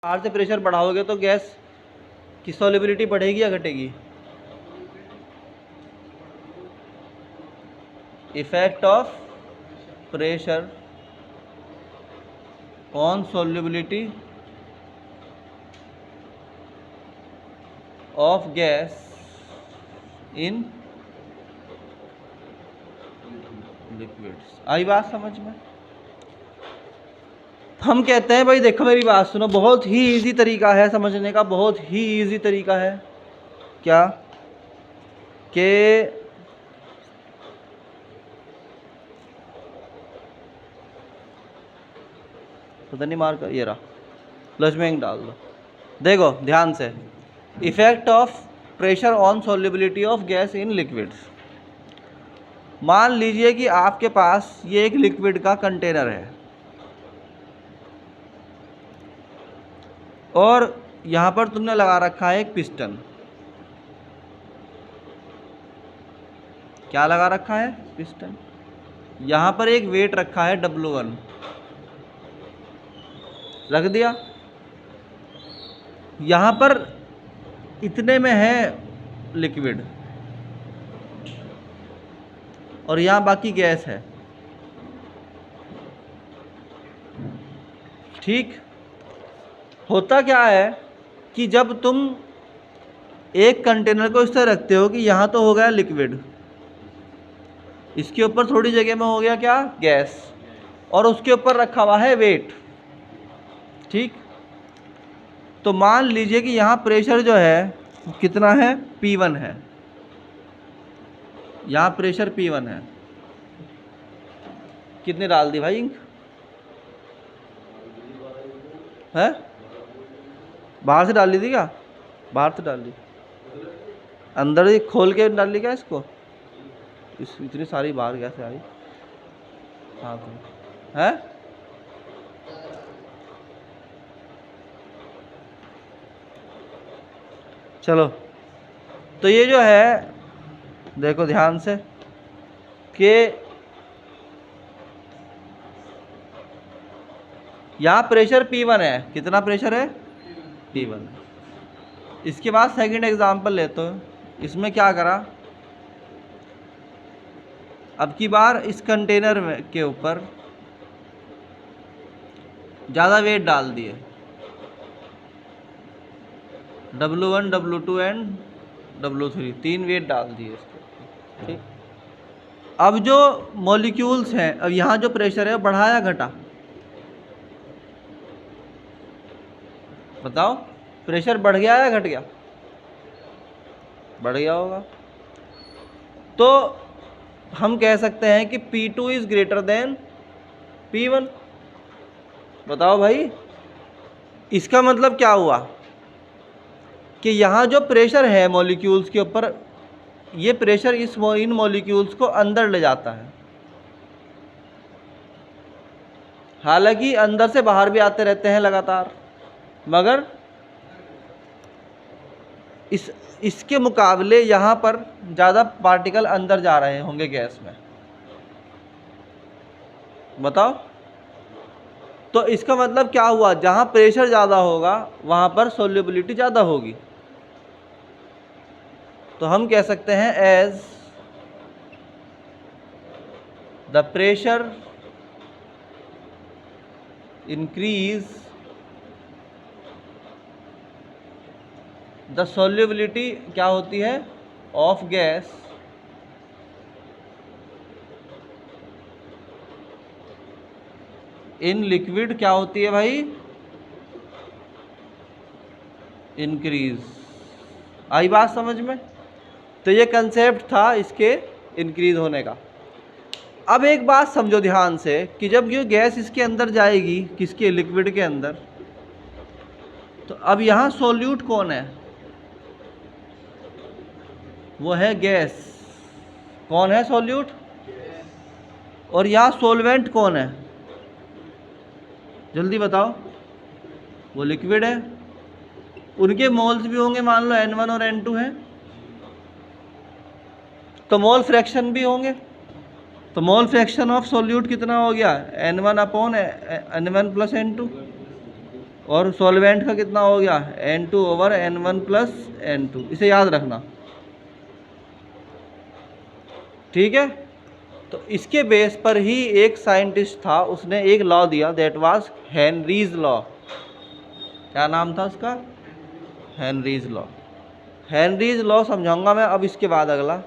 बाहर से प्रेशर बढ़ाओगे तो गैस की सॉल्युबिलिटी बढ़ेगी या घटेगी? Effect of pressure on solubility of gas in liquids. आई बात समझ में? हम कहते हैं भाई देखो मेरी बात सुनो, बहुत ही इजी तरीका है समझने का, बहुत ही इजी तरीका है। क्या कि पता नहीं मार कर ये रहा, प्लस में डाल दो। देखो ध्यान से, effect of pressure on solubility of gas in liquids. मान लीजिए कि आपके पास ये एक लिक्विड का कंटेनर है और यहाँ पर तुमने लगा रखा है एक पिस्टन। क्या लगा रखा है? पिस्टन। यहाँ पर एक वेट रखा है W1, रख दिया। यहाँ पर इतने में है लिक्विड और यहाँ बाकी गैस है, ठीक। होता क्या है कि जब तुम एक कंटेनर को इस तरह रखते हो कि यहाँ तो हो गया लिक्विड, इसके ऊपर थोड़ी जगह में हो गया क्या? गैस, और उसके ऊपर रखा हुआ है वेट, ठीक। तो मान लीजिए कि यहाँ प्रेशर जो है कितना है? P1 है। यहाँ प्रेशर P1 है। कितने डाल दी भाई इंक? है बाहर से डाल ली थी क्या? बाहर से डाल ली, अंदर ही खोल के डाल ली क्या इसको? इतनी सारी बाहर कैसे आई? हाँ तो है। चलो, तो ये जो है देखो ध्यान से कि यहाँ प्रेशर P1 है। कितना प्रेशर है? P1। इसके बाद सेकंड एग्जांपल लेते हो। इसमें क्या करा, अब की बार इस कंटेनर में के ऊपर ज़्यादा वेट डाल दिए, W1, W2 and W3, 3 wait डाल दिए इसके, ठीक। अब जो मॉलिक्यूल्स हैं, अब यहाँ जो प्रेशर है बढ़ा या घटा? बताओ, प्रेशर बढ़ गया या घट गया? बढ़ गया होगा। तो हम कह सकते हैं कि P2 is greater than P1। बताओ भाई, इसका मतलब क्या हुआ कि यहाँ जो प्रेशर है मॉलिक्यूल्स के ऊपर, ये प्रेशर इन मॉलिक्यूल्स को अंदर ले जाता है। हालांकि अंदर से बाहर भी आते रहते हैं लगातार, मगर इसके मुकाबले यहाँ पर ज़्यादा पार्टिकल अंदर जा रहे होंगे गैस में। बताओ, तो इसका मतलब क्या हुआ? जहाँ प्रेशर ज़्यादा होगा वहाँ पर सोल्युबिलिटी ज़्यादा होगी। तो हम कह सकते हैं as the pressure increase the solubility क्या होती है? ऑफ गैस इन लिक्विड क्या होती है भाई? इंक्रीज। आई बात समझ में? तो ये कंसेप्ट था इसके इंक्रीज होने का। अब एक बात समझो ध्यान से कि जब ये गैस इसके अंदर जाएगी, किसके? लिक्विड के अंदर, तो अब यहाँ सोल्यूट कौन है? वो है गैस। कौन है सोल्यूट? और यहाँ सोलवेंट कौन है? जल्दी बताओ। वो लिक्विड है। उनके मोल्स भी होंगे, मान लो N1 और N2 हैं, तो मोल फ्रैक्शन भी होंगे। तो मोल फ्रैक्शन ऑफ सोल्यूट कितना हो गया? N1 upon N1 plus N2। और सॉल्वेंट का कितना हो गया, N2/N1 + N2, इसे याद रखना, ठीक है। तो इसके बेस पर ही एक साइंटिस्ट था, उसने एक लॉ दिया, दैट वाज हेनरीज लॉ। क्या नाम था उसका, हेनरीज लॉ। हेनरीज लॉ समझाऊंगा मैं अब इसके बाद अगला।